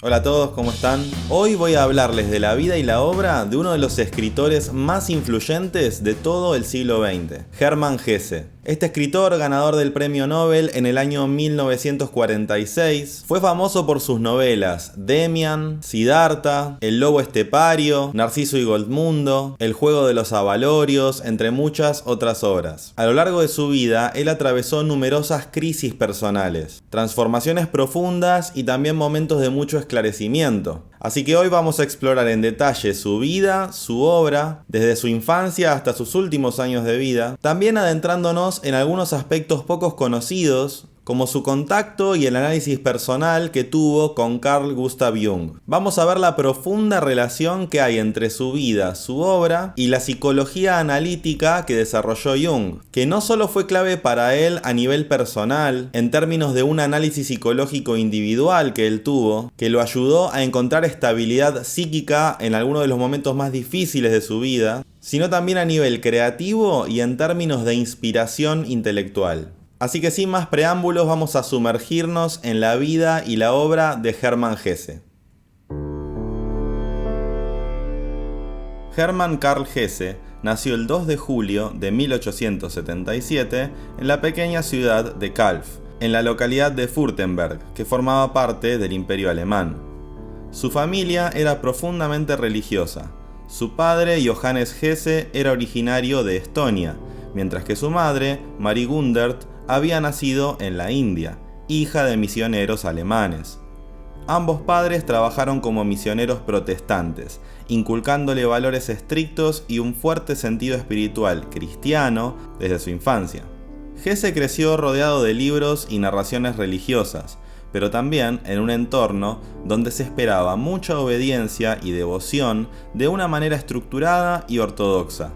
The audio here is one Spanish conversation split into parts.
Hola a todos, ¿cómo están? Hoy voy a hablarles de la vida y la obra de uno de los escritores más influyentes de todo el siglo XX, Hermann Hesse. Este escritor, ganador del Premio Nobel en el año 1946, fue famoso por sus novelas Demian, Siddhartha, El lobo estepario, Narciso y Goldmundo, El juego de los avalorios, entre muchas otras obras. A lo largo de su vida, él atravesó numerosas crisis personales, transformaciones profundas y también momentos de mucho esclarecimiento. Así que hoy vamos a explorar en detalle su vida, su obra, desde su infancia hasta sus últimos años de vida, también adentrándonos en algunos aspectos pocos conocidos, como su contacto y el análisis personal que tuvo con Carl Gustav Jung. Vamos a ver la profunda relación que hay entre su vida, su obra y la psicología analítica que desarrolló Jung, que no solo fue clave para él a nivel personal, en términos de un análisis psicológico individual que él tuvo, que lo ayudó a encontrar estabilidad psíquica en algunos de los momentos más difíciles de su vida, sino también a nivel creativo y en términos de inspiración intelectual. Así que sin más preámbulos vamos a sumergirnos en la vida y la obra de Hermann Hesse. Hermann Karl Hesse nació el 2 de julio de 1877 en la pequeña ciudad de Calw, en la localidad de Württemberg, que formaba parte del Imperio Alemán. Su familia era profundamente religiosa. Su padre, Johannes Hesse, era originario de Estonia, mientras que su madre, Marie Gundert, había nacido en la India, hija de misioneros alemanes. Ambos padres trabajaron como misioneros protestantes, inculcándole valores estrictos y un fuerte sentido espiritual cristiano desde su infancia. Hesse creció rodeado de libros y narraciones religiosas, pero también en un entorno donde se esperaba mucha obediencia y devoción de una manera estructurada y ortodoxa.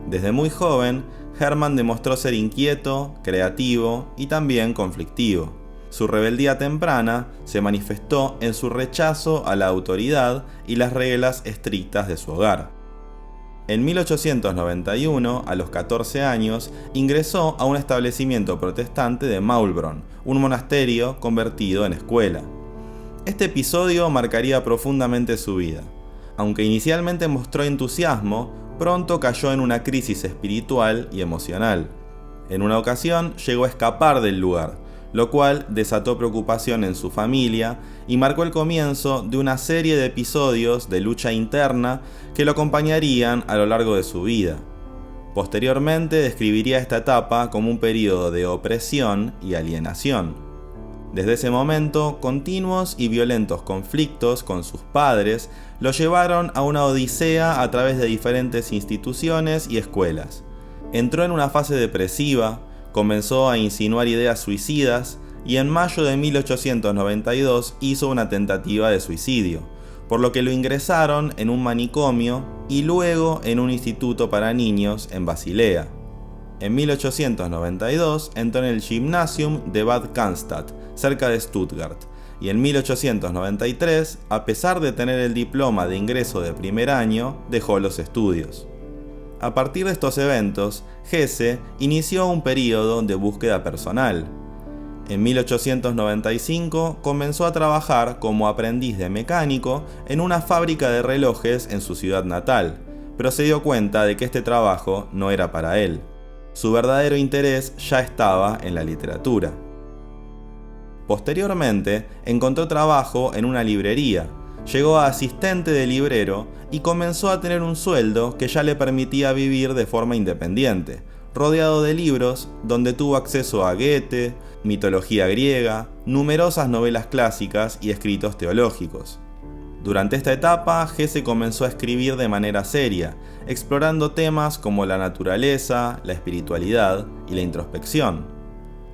Desde muy joven, Hermann demostró ser inquieto, creativo y también conflictivo. Su rebeldía temprana se manifestó en su rechazo a la autoridad y las reglas estrictas de su hogar. En 1891, a los 14 años, ingresó a un establecimiento protestante de Maulbronn, un monasterio convertido en escuela. Este episodio marcaría profundamente su vida. Aunque inicialmente mostró entusiasmo, pronto cayó en una crisis espiritual y emocional. En una ocasión llegó a escapar del lugar, lo cual desató preocupación en su familia y marcó el comienzo de una serie de episodios de lucha interna que lo acompañarían a lo largo de su vida. Posteriormente describiría esta etapa como un periodo de opresión y alienación. Desde ese momento, continuos y violentos conflictos con sus padres lo llevaron a una odisea a través de diferentes instituciones y escuelas. Entró en una fase depresiva, comenzó a insinuar ideas suicidas y en mayo de 1892 hizo una tentativa de suicidio, por lo que lo ingresaron en un manicomio y luego en un instituto para niños en Basilea. En 1892 entró en el Gymnasium de Bad Cannstatt, cerca de Stuttgart, y en 1893, a pesar de tener el diploma de ingreso de primer año, dejó los estudios. A partir de estos eventos, Hesse inició un periodo de búsqueda personal. En 1895 comenzó a trabajar como aprendiz de mecánico en una fábrica de relojes en su ciudad natal, pero se dio cuenta de que este trabajo no era para él. Su verdadero interés ya estaba en la literatura. Posteriormente, encontró trabajo en una librería, llegó a asistente de librero y comenzó a tener un sueldo que ya le permitía vivir de forma independiente, rodeado de libros donde tuvo acceso a Goethe, mitología griega, numerosas novelas clásicas y escritos teológicos. Durante esta etapa, Hesse comenzó a escribir de manera seria, explorando temas como la naturaleza, la espiritualidad y la introspección.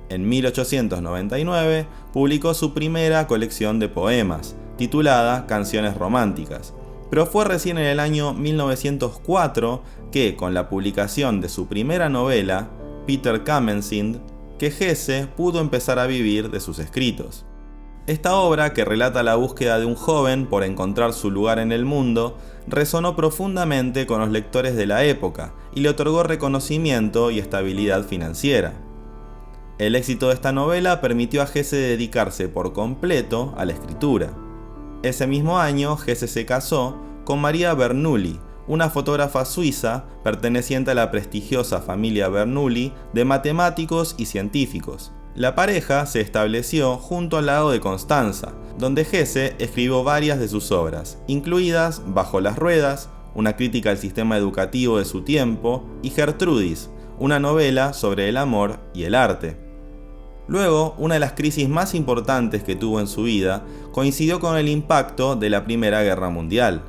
En 1899 publicó su primera colección de poemas, titulada Canciones Románticas, pero fue recién en el año 1904 que, con la publicación de su primera novela, Peter Kamenzind, que Hesse pudo empezar a vivir de sus escritos. Esta obra, que relata la búsqueda de un joven por encontrar su lugar en el mundo, resonó profundamente con los lectores de la época y le otorgó reconocimiento y estabilidad financiera. El éxito de esta novela permitió a Hesse dedicarse por completo a la escritura. Ese mismo año, Hesse se casó con Maria Bernoulli, una fotógrafa suiza perteneciente a la prestigiosa familia Bernoulli de matemáticos y científicos. La pareja se estableció junto al lago de Constanza, donde Hesse escribió varias de sus obras, incluidas Bajo las ruedas, una crítica al sistema educativo de su tiempo, y Gertrudis, una novela sobre el amor y el arte. Luego, una de las crisis más importantes que tuvo en su vida coincidió con el impacto de la Primera Guerra Mundial.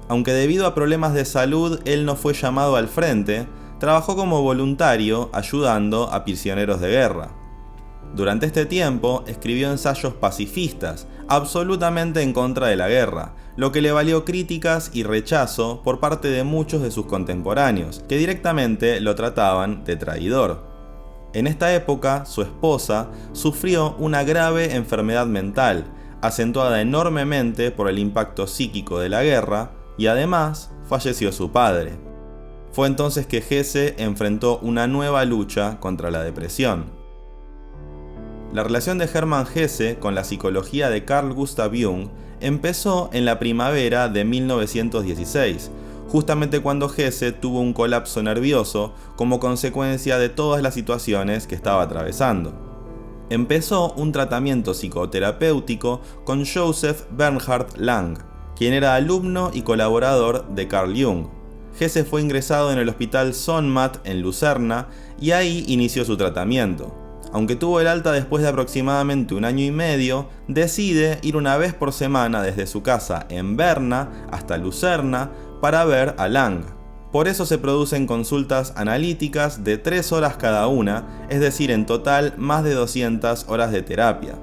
Aunque debido a problemas de salud él no fue llamado al frente, trabajó como voluntario ayudando a prisioneros de guerra. Durante este tiempo escribió ensayos pacifistas, absolutamente en contra de la guerra, lo que le valió críticas y rechazo por parte de muchos de sus contemporáneos, que directamente lo trataban de traidor. En esta época, su esposa sufrió una grave enfermedad mental, acentuada enormemente por el impacto psíquico de la guerra, y además falleció su padre. Fue entonces que Hesse enfrentó una nueva lucha contra la depresión. La relación de Hermann Hesse con la psicología de Carl Gustav Jung empezó en la primavera de 1916, justamente cuando Hesse tuvo un colapso nervioso como consecuencia de todas las situaciones que estaba atravesando. Empezó un tratamiento psicoterapéutico con Joseph Bernhard Lang, quien era alumno y colaborador de Carl Jung. Hesse fue ingresado en el hospital Sonmat en Lucerna y ahí inició su tratamiento. Aunque tuvo el alta después de aproximadamente 1 año y medio, decide ir una vez por semana desde su casa en Berna hasta Lucerna para ver a Lang. Por eso se producen consultas analíticas de 3 horas cada una, es decir, en total más de 200 horas de terapia.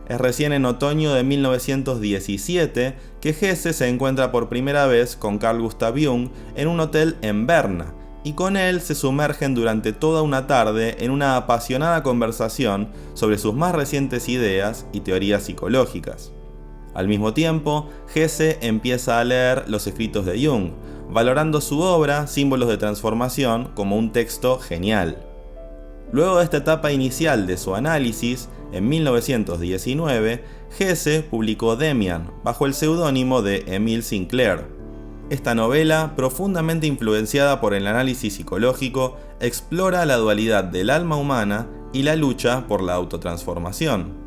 Es recién en otoño de 1917 que Hesse se encuentra por primera vez con Carl Gustav Jung en un hotel en Berna, y con él se sumergen durante toda una tarde en una apasionada conversación sobre sus más recientes ideas y teorías psicológicas. Al mismo tiempo, Hesse empieza a leer los escritos de Jung, valorando su obra Símbolos de Transformación como un texto genial. Luego de esta etapa inicial de su análisis, en 1919, Hesse publicó Demian bajo el seudónimo de Emile Sinclair. Esta novela, profundamente influenciada por el análisis psicológico, explora la dualidad del alma humana y la lucha por la autotransformación.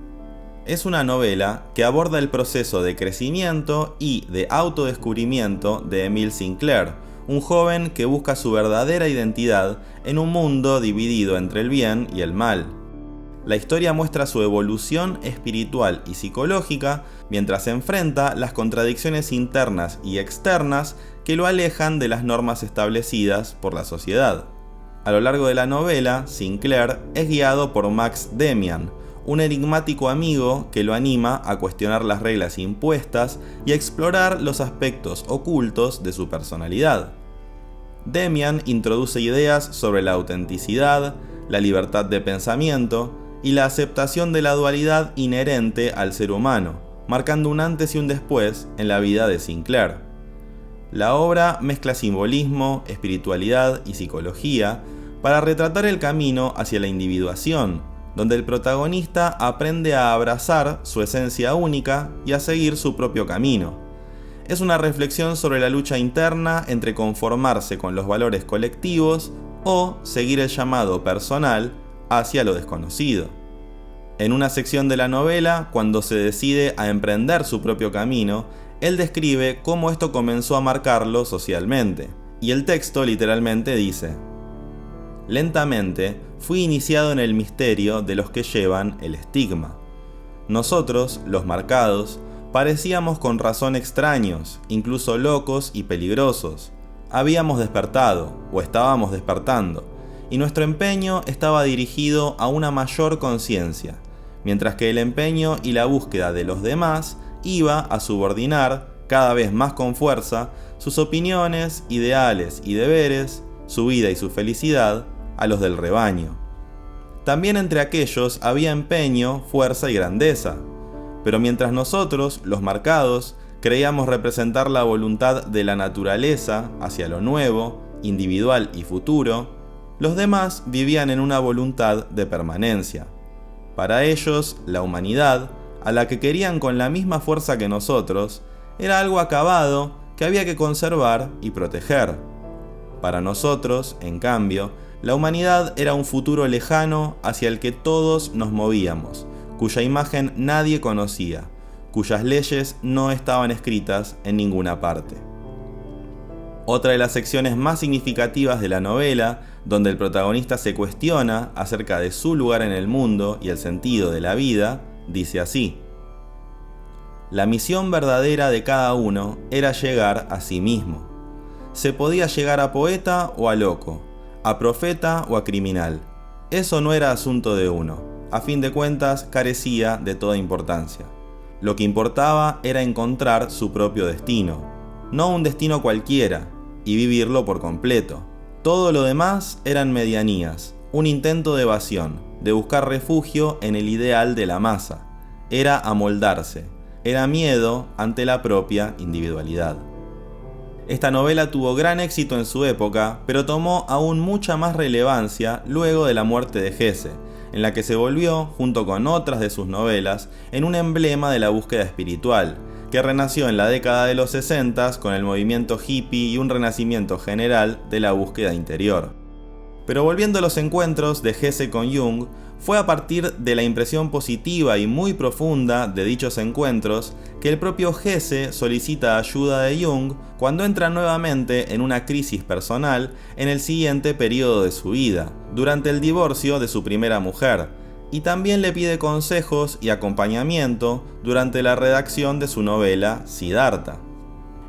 Es una novela que aborda el proceso de crecimiento y de autodescubrimiento de Emile Sinclair, un joven que busca su verdadera identidad en un mundo dividido entre el bien y el mal. La historia muestra su evolución espiritual y psicológica mientras enfrenta las contradicciones internas y externas que lo alejan de las normas establecidas por la sociedad. A lo largo de la novela, Sinclair es guiado por Max Demian, un enigmático amigo que lo anima a cuestionar las reglas impuestas y a explorar los aspectos ocultos de su personalidad. Demian introduce ideas sobre la autenticidad, la libertad de pensamiento y la aceptación de la dualidad inherente al ser humano, marcando un antes y un después en la vida de Sinclair. La obra mezcla simbolismo, espiritualidad y psicología para retratar el camino hacia la individuación, donde el protagonista aprende a abrazar su esencia única y a seguir su propio camino. Es una reflexión sobre la lucha interna entre conformarse con los valores colectivos o seguir el llamado personal hacia lo desconocido. En una sección de la novela, cuando se decide a emprender su propio camino, él describe cómo esto comenzó a marcarlo socialmente. Y el texto literalmente dice: lentamente fui iniciado en el misterio de los que llevan el estigma. Nosotros, los marcados, parecíamos con razón extraños, incluso locos y peligrosos. Habíamos despertado, o estábamos despertando, y nuestro empeño estaba dirigido a una mayor conciencia, mientras que el empeño y la búsqueda de los demás iba a subordinar, cada vez más con fuerza, sus opiniones, ideales y deberes, su vida y su felicidad, a los del rebaño. También entre aquellos había empeño, fuerza y grandeza, pero mientras nosotros, los marcados, creíamos representar la voluntad de la naturaleza hacia lo nuevo, individual y futuro, los demás vivían en una voluntad de permanencia. Para ellos, la humanidad, a la que querían con la misma fuerza que nosotros, era algo acabado que había que conservar y proteger. Para nosotros, en cambio, la humanidad era un futuro lejano hacia el que todos nos movíamos, cuya imagen nadie conocía, cuyas leyes no estaban escritas en ninguna parte. Otra de las secciones más significativas de la novela, donde el protagonista se cuestiona acerca de su lugar en el mundo y el sentido de la vida, dice así: la misión verdadera de cada uno era llegar a sí mismo. Se podía llegar a poeta o a loco, a profeta o a criminal. Eso no era asunto de uno. A fin de cuentas, carecía de toda importancia. Lo que importaba era encontrar su propio destino, no un destino cualquiera, y vivirlo por completo. Todo lo demás eran medianías, un intento de evasión, de buscar refugio en el ideal de la masa. Era amoldarse, era miedo ante la propia individualidad. Esta novela tuvo gran éxito en su época, pero tomó aún mucha más relevancia luego de la muerte de Hesse, en la que se volvió, junto con otras de sus novelas, en un emblema de la búsqueda espiritual, que renació en la década de los 60 con el movimiento hippie y un renacimiento general de la búsqueda interior. Pero volviendo a los encuentros de Hesse con Jung, fue a partir de la impresión positiva y muy profunda de dichos encuentros que el propio Hesse solicita ayuda de Jung cuando entra nuevamente en una crisis personal en el siguiente periodo de su vida, durante el divorcio de su primera mujer, y también le pide consejos y acompañamiento durante la redacción de su novela Siddhartha.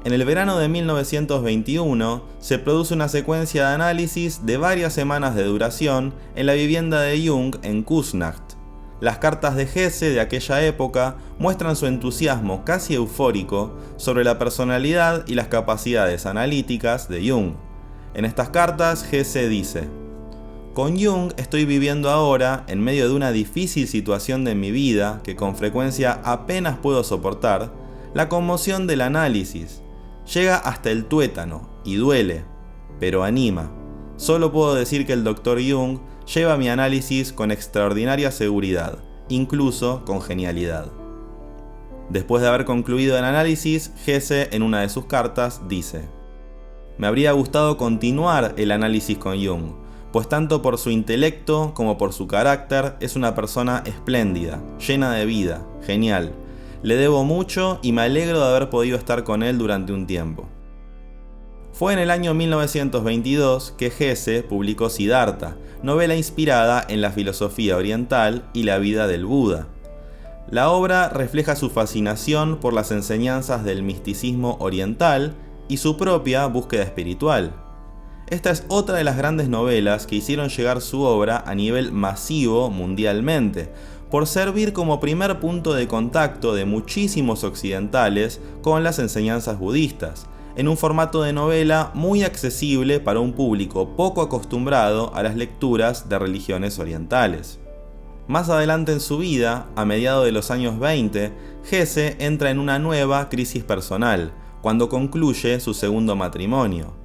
En el verano de 1921 se produce una secuencia de análisis de varias semanas de duración en la vivienda de Jung en Kusnacht. Las cartas de Hesse de aquella época muestran su entusiasmo casi eufórico sobre la personalidad y las capacidades analíticas de Jung. En estas cartas Hesse dice: con Jung estoy viviendo ahora, en medio de una difícil situación de mi vida que con frecuencia apenas puedo soportar, la conmoción del análisis. Llega hasta el tuétano y duele, pero anima. Solo puedo decir que el Dr. Jung lleva mi análisis con extraordinaria seguridad, incluso con genialidad. Después de haber concluido el análisis, Hesse en una de sus cartas dice: me habría gustado continuar el análisis con Jung, pues tanto por su intelecto como por su carácter es una persona espléndida, llena de vida, genial. Le debo mucho y me alegro de haber podido estar con él durante un tiempo. Fue en el año 1922 que Hesse publicó Siddhartha, novela inspirada en la filosofía oriental y la vida del Buda. La obra refleja su fascinación por las enseñanzas del misticismo oriental y su propia búsqueda espiritual. Esta es otra de las grandes novelas que hicieron llegar su obra a nivel masivo mundialmente, por servir como primer punto de contacto de muchísimos occidentales con las enseñanzas budistas, en un formato de novela muy accesible para un público poco acostumbrado a las lecturas de religiones orientales. Más adelante en su vida, a mediados de los años 20, Hesse entra en una nueva crisis personal, cuando concluye su segundo matrimonio.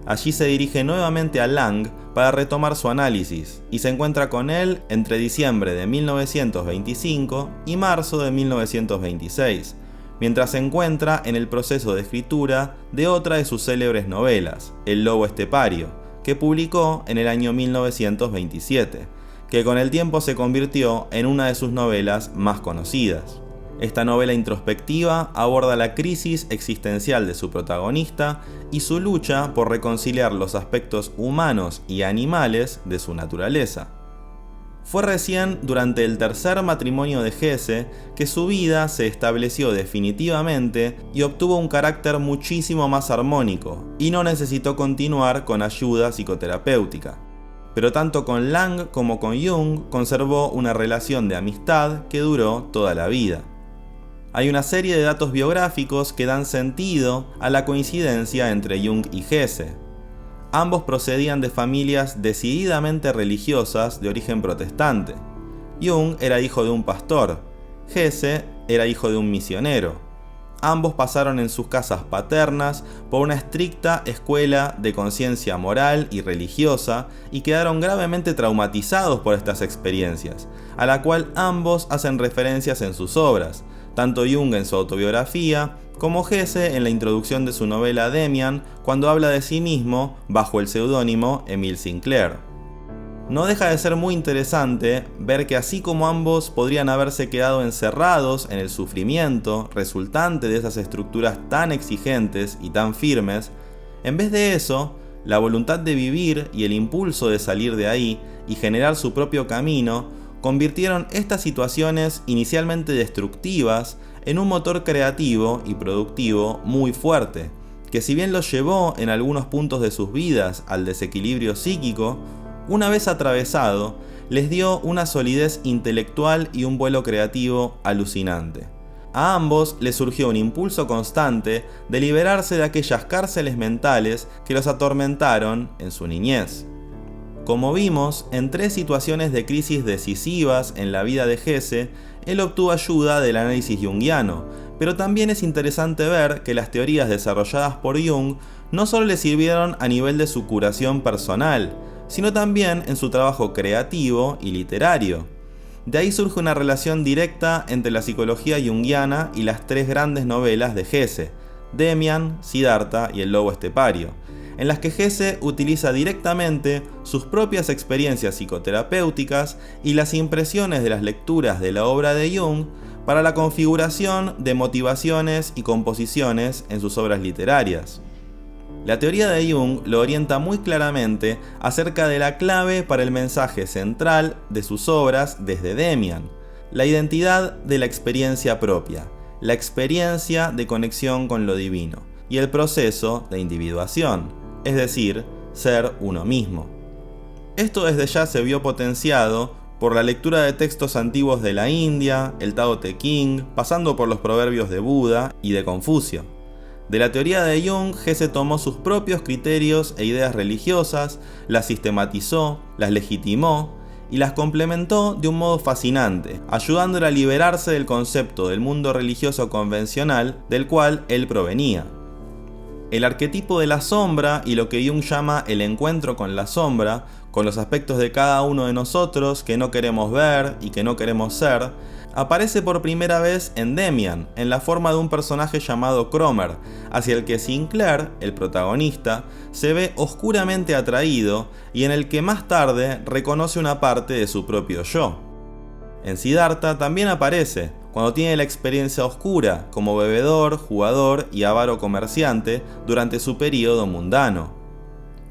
Allí se dirige nuevamente a Lang para retomar su análisis y se encuentra con él entre diciembre de 1925 y marzo de 1926, mientras se encuentra en el proceso de escritura de otra de sus célebres novelas, El lobo estepario, que publicó en el año 1927, que con el tiempo se convirtió en una de sus novelas más conocidas. Esta novela introspectiva aborda la crisis existencial de su protagonista y su lucha por reconciliar los aspectos humanos y animales de su naturaleza. Fue recién durante el tercer matrimonio de Hesse que su vida se estableció definitivamente y obtuvo un carácter muchísimo más armónico, y no necesitó continuar con ayuda psicoterapéutica. Pero tanto con Lang como con Jung conservó una relación de amistad que duró toda la vida. Hay una serie de datos biográficos que dan sentido a la coincidencia entre Jung y Hesse. Ambos procedían de familias decididamente religiosas de origen protestante. Jung era hijo de un pastor, Hesse era hijo de un misionero. Ambos pasaron en sus casas paternas por una estricta escuela de conciencia moral y religiosa y quedaron gravemente traumatizados por estas experiencias, a la cual ambos hacen referencias en sus obras, tanto Jung en su autobiografía como Hesse en la introducción de su novela Demian, cuando habla de sí mismo bajo el seudónimo Emile Sinclair. No deja de ser muy interesante ver que así como ambos podrían haberse quedado encerrados en el sufrimiento resultante de esas estructuras tan exigentes y tan firmes, en vez de eso, la voluntad de vivir y el impulso de salir de ahí y generar su propio camino convirtieron estas situaciones inicialmente destructivas en un motor creativo y productivo muy fuerte, que si bien los llevó en algunos puntos de sus vidas al desequilibrio psíquico, una vez atravesado, les dio una solidez intelectual y un vuelo creativo alucinante. A ambos les surgió un impulso constante de liberarse de aquellas cárceles mentales que los atormentaron en su niñez. Como vimos, en 3 situaciones de crisis decisivas en la vida de Hesse, él obtuvo ayuda del análisis junguiano, pero también es interesante ver que las teorías desarrolladas por Jung no solo le sirvieron a nivel de su curación personal, sino también en su trabajo creativo y literario. De ahí surge una relación directa entre la psicología junguiana y las 3 grandes novelas de Hesse, Demian, Siddhartha y El lobo estepario, en las que Hesse utiliza directamente sus propias experiencias psicoterapéuticas y las impresiones de las lecturas de la obra de Jung para la configuración de motivaciones y composiciones en sus obras literarias. La teoría de Jung lo orienta muy claramente acerca de la clave para el mensaje central de sus obras desde Demian, la identidad de la experiencia propia, la experiencia de conexión con lo divino y el proceso de individuación, es decir, ser uno mismo. Esto desde ya se vio potenciado por la lectura de textos antiguos de la India, el Tao Te Ching, pasando por los proverbios de Buda y de Confucio. De la teoría de Jung, Hesse tomó sus propios criterios e ideas religiosas, las sistematizó, las legitimó y las complementó de un modo fascinante, ayudándola a liberarse del concepto del mundo religioso convencional del cual él provenía. El arquetipo de la sombra y lo que Jung llama el encuentro con la sombra, con los aspectos de cada uno de nosotros que no queremos ver y que no queremos ser, aparece por primera vez en Demian, en la forma de un personaje llamado Cromer, hacia el que Sinclair, el protagonista, se ve oscuramente atraído y en el que más tarde reconoce una parte de su propio yo. En Siddhartha también aparece, cuando tiene la experiencia oscura como bebedor, jugador y avaro comerciante durante su período mundano.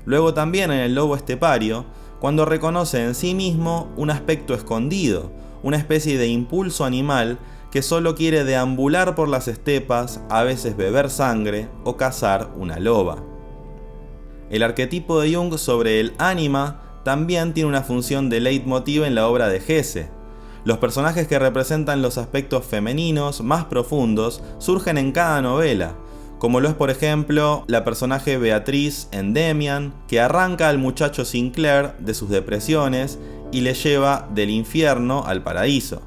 Luego también en El lobo estepario, cuando reconoce en sí mismo un aspecto escondido, una especie de impulso animal que solo quiere deambular por las estepas, a veces beber sangre o cazar una loba. El arquetipo de Jung sobre el ánima también tiene una función de leitmotiv en la obra de Hesse. Los personajes que representan los aspectos femeninos más profundos surgen en cada novela, como lo es por ejemplo la personaje Beatriz en Demian, que arranca al muchacho Sinclair de sus depresiones y le lleva del infierno al paraíso.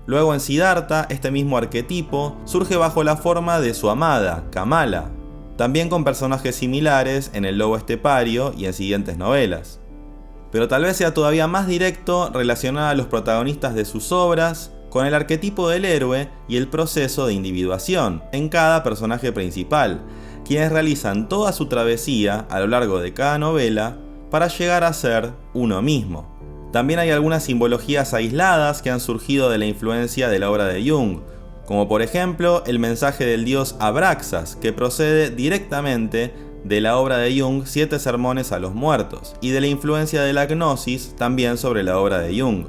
Luego en Siddhartha, este mismo arquetipo surge bajo la forma de su amada, Kamala, también con personajes similares en El lobo estepario y en siguientes novelas. Pero tal vez sea todavía más directo relacionar a los protagonistas de sus obras con el arquetipo del héroe y el proceso de individuación en cada personaje principal, quienes realizan toda su travesía a lo largo de cada novela para llegar a ser uno mismo. También hay algunas simbologías aisladas que han surgido de la influencia de la obra de Jung, como por ejemplo el mensaje del dios Abraxas, que procede directamente de la obra de Jung 7 sermones a los muertos, y de la influencia de la gnosis también sobre la obra de Jung.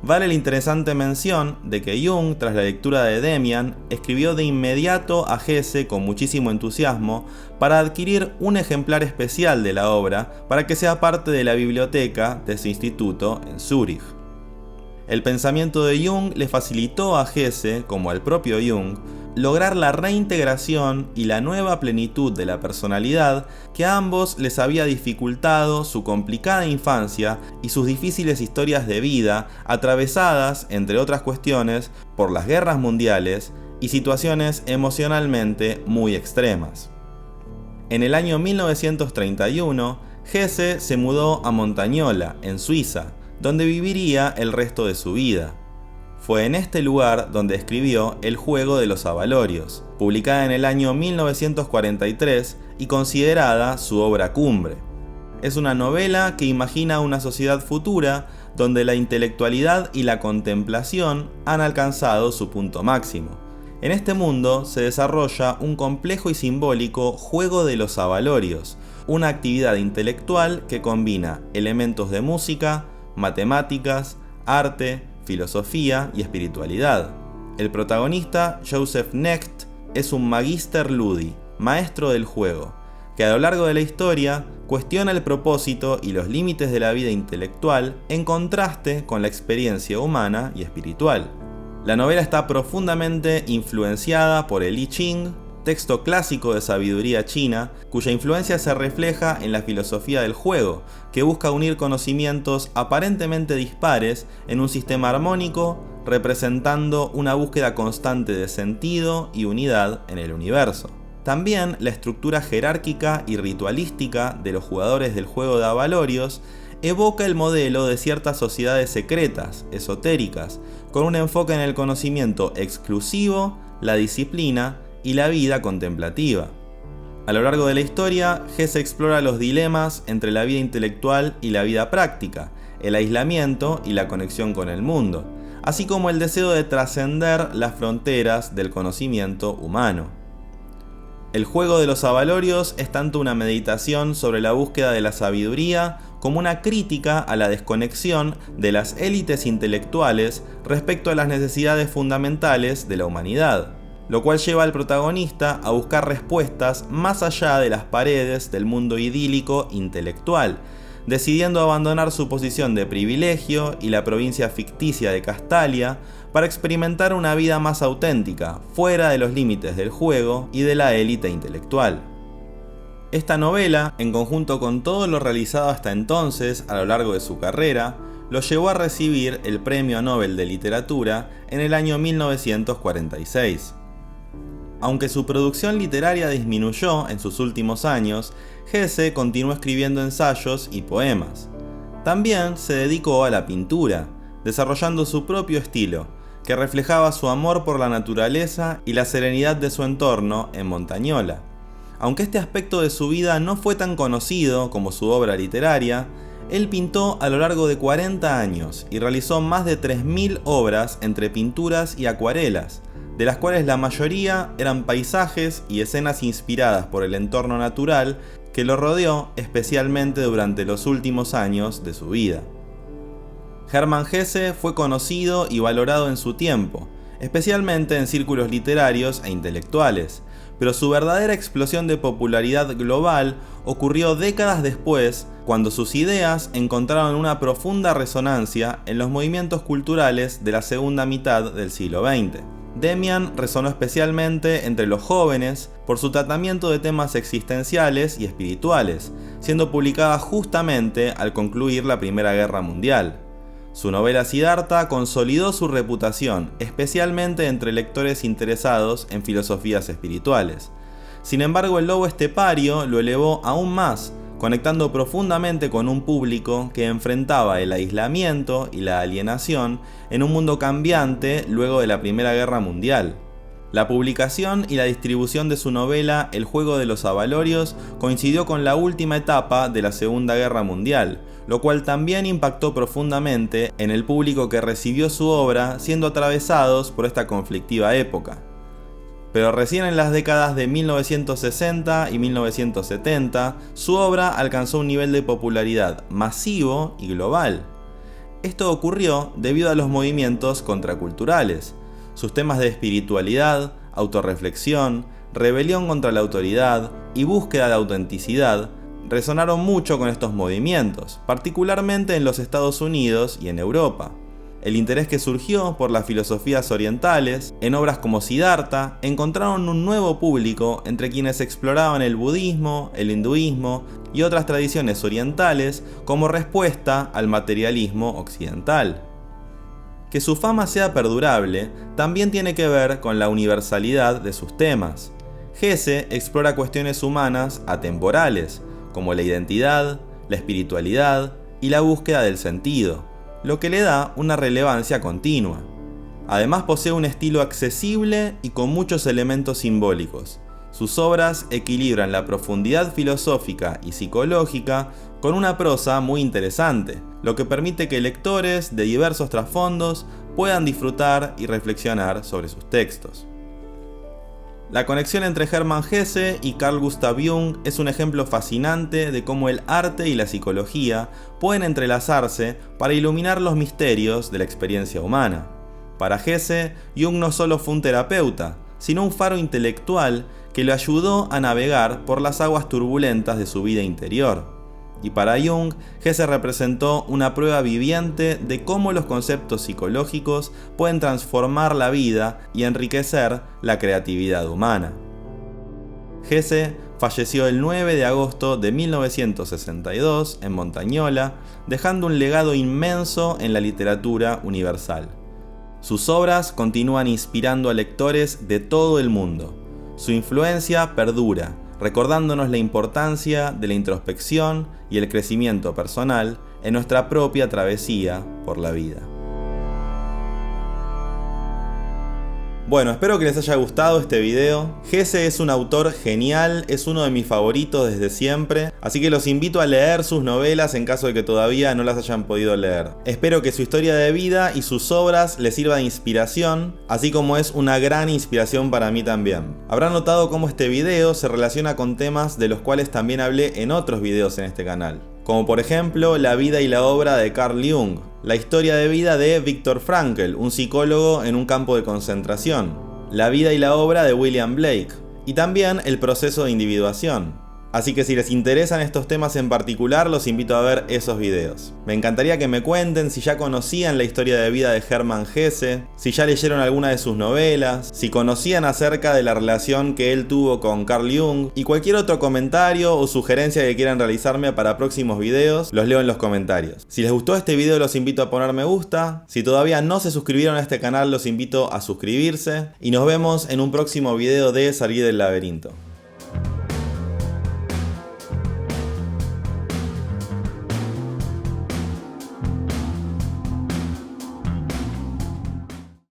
Vale la interesante mención de que Jung, tras la lectura de Demian, escribió de inmediato a Hesse con muchísimo entusiasmo para adquirir un ejemplar especial de la obra para que sea parte de la biblioteca de su instituto en Zúrich. El pensamiento de Jung le facilitó a Hesse, como al propio Jung, lograr la reintegración y la nueva plenitud de la personalidad que a ambos les había dificultado su complicada infancia y sus difíciles historias de vida atravesadas, entre otras cuestiones, por las guerras mundiales, y situaciones emocionalmente muy extremas. En el año 1931, Hesse se mudó a Montagnola, en Suiza, donde viviría el resto de su vida. Fue en este lugar donde escribió El juego de los avalorios, publicada en el año 1943 y considerada su obra cumbre. Es una novela que imagina una sociedad futura donde la intelectualidad y la contemplación han alcanzado su punto máximo. En este mundo se desarrolla un complejo y simbólico juego de los avalorios, una actividad intelectual que combina elementos de música, matemáticas, arte, filosofía y espiritualidad. El protagonista, Joseph Knecht, es un Magister Ludi, maestro del juego, que a lo largo de la historia cuestiona el propósito y los límites de la vida intelectual en contraste con la experiencia humana y espiritual. La novela está profundamente influenciada por el I Ching, texto clásico de sabiduría china, cuya influencia se refleja en la filosofía del juego, que busca unir conocimientos aparentemente dispares en un sistema armónico, representando una búsqueda constante de sentido y unidad en el universo. También la estructura jerárquica y ritualística de los jugadores del juego de avalorios evoca el modelo de ciertas sociedades secretas, esotéricas, con un enfoque en el conocimiento exclusivo, la disciplina y la vida contemplativa. A lo largo de la historia, Hesse explora los dilemas entre la vida intelectual y la vida práctica, el aislamiento y la conexión con el mundo, así como el deseo de trascender las fronteras del conocimiento humano. El juego de los avalorios es tanto una meditación sobre la búsqueda de la sabiduría como una crítica a la desconexión de las élites intelectuales respecto a las necesidades fundamentales de la humanidad, lo cual lleva al protagonista a buscar respuestas más allá de las paredes del mundo idílico intelectual, decidiendo abandonar su posición de privilegio y la provincia ficticia de Castalia para experimentar una vida más auténtica, fuera de los límites del juego y de la élite intelectual. Esta novela, en conjunto con todo lo realizado hasta entonces a lo largo de su carrera, lo llevó a recibir el Premio Nobel de Literatura en el año 1946. Aunque su producción literaria disminuyó en sus últimos años, Hesse continuó escribiendo ensayos y poemas. También se dedicó a la pintura, desarrollando su propio estilo, que reflejaba su amor por la naturaleza y la serenidad de su entorno en Montagnola. Aunque este aspecto de su vida no fue tan conocido como su obra literaria, él pintó a lo largo de 40 años y realizó más de 3.000 obras entre pinturas y acuarelas, de las cuales la mayoría eran paisajes y escenas inspiradas por el entorno natural que lo rodeó especialmente durante los últimos años de su vida. Hermann Hesse fue conocido y valorado en su tiempo, especialmente en círculos literarios e intelectuales, pero su verdadera explosión de popularidad global ocurrió décadas después, cuando sus ideas encontraron una profunda resonancia en los movimientos culturales de la segunda mitad del siglo XX. Demian resonó especialmente entre los jóvenes por su tratamiento de temas existenciales y espirituales, siendo publicada justamente al concluir la Primera Guerra Mundial. Su novela Siddhartha consolidó su reputación, especialmente entre lectores interesados en filosofías espirituales. Sin embargo, El lobo estepario lo elevó aún más, conectando profundamente con un público que enfrentaba el aislamiento y la alienación en un mundo cambiante luego de la Primera Guerra Mundial. La publicación y la distribución de su novela El juego de los avalorios coincidió con la última etapa de la Segunda Guerra Mundial, lo cual también impactó profundamente en el público que recibió su obra, siendo atravesados por esta conflictiva época. Pero recién en las décadas de 1960 y 1970, su obra alcanzó un nivel de popularidad masivo y global. Esto ocurrió debido a los movimientos contraculturales. Sus temas de espiritualidad, autorreflexión, rebelión contra la autoridad y búsqueda de autenticidad resonaron mucho con estos movimientos, particularmente en los Estados Unidos y en Europa. El interés que surgió por las filosofías orientales, en obras como Siddhartha, encontraron un nuevo público entre quienes exploraban el budismo, el hinduismo y otras tradiciones orientales como respuesta al materialismo occidental. que su fama sea perdurable también tiene que ver con la universalidad de sus temas. Hesse explora cuestiones humanas atemporales, como la identidad, la espiritualidad y la búsqueda del sentido, lo que le da una relevancia continua. Además posee un estilo accesible y con muchos elementos simbólicos. Sus obras equilibran la profundidad filosófica y psicológica con una prosa muy interesante, lo que permite que lectores de diversos trasfondos puedan disfrutar y reflexionar sobre sus textos. La conexión entre Hermann Hesse y Carl Gustav Jung es un ejemplo fascinante de cómo el arte y la psicología pueden entrelazarse para iluminar los misterios de la experiencia humana. Para Hesse, Jung no solo fue un terapeuta, sino un faro intelectual que lo ayudó a navegar por las aguas turbulentas de su vida interior. Y para Jung, Hesse representó una prueba viviente de cómo los conceptos psicológicos pueden transformar la vida y enriquecer la creatividad humana. Hesse falleció el 9 de agosto de 1962 en Montagnola, dejando un legado inmenso en la literatura universal. Sus obras continúan inspirando a lectores de todo el mundo. Su influencia perdura, recordándonos la importancia de la introspección y el crecimiento personal en nuestra propia travesía por la vida. Bueno, espero que les haya gustado este video. Hesse es un autor genial, es uno de mis favoritos desde siempre, así que los invito a leer sus novelas en caso de que todavía no las hayan podido leer. Espero que su historia de vida y sus obras les sirva de inspiración, así como es una gran inspiración para mí también. Habrán notado cómo este video se relaciona con temas de los cuales también hablé en otros videos en este canal, como por ejemplo la vida y la obra de Carl Jung, la historia de vida de Viktor Frankl, un psicólogo en un campo de concentración, la vida y la obra de William Blake, y también el proceso de individuación. Así que si les interesan estos temas en particular, los invito a ver esos videos. Me encantaría que me cuenten si ya conocían la historia de vida de Hermann Hesse, si ya leyeron alguna de sus novelas, si conocían acerca de la relación que él tuvo con Carl Jung, y cualquier otro comentario o sugerencia que quieran realizarme para próximos videos, los leo en los comentarios. Si les gustó este video, los invito a poner me gusta. Si todavía no se suscribieron a este canal, los invito a suscribirse. Y nos vemos en un próximo video de Salir del Laberinto.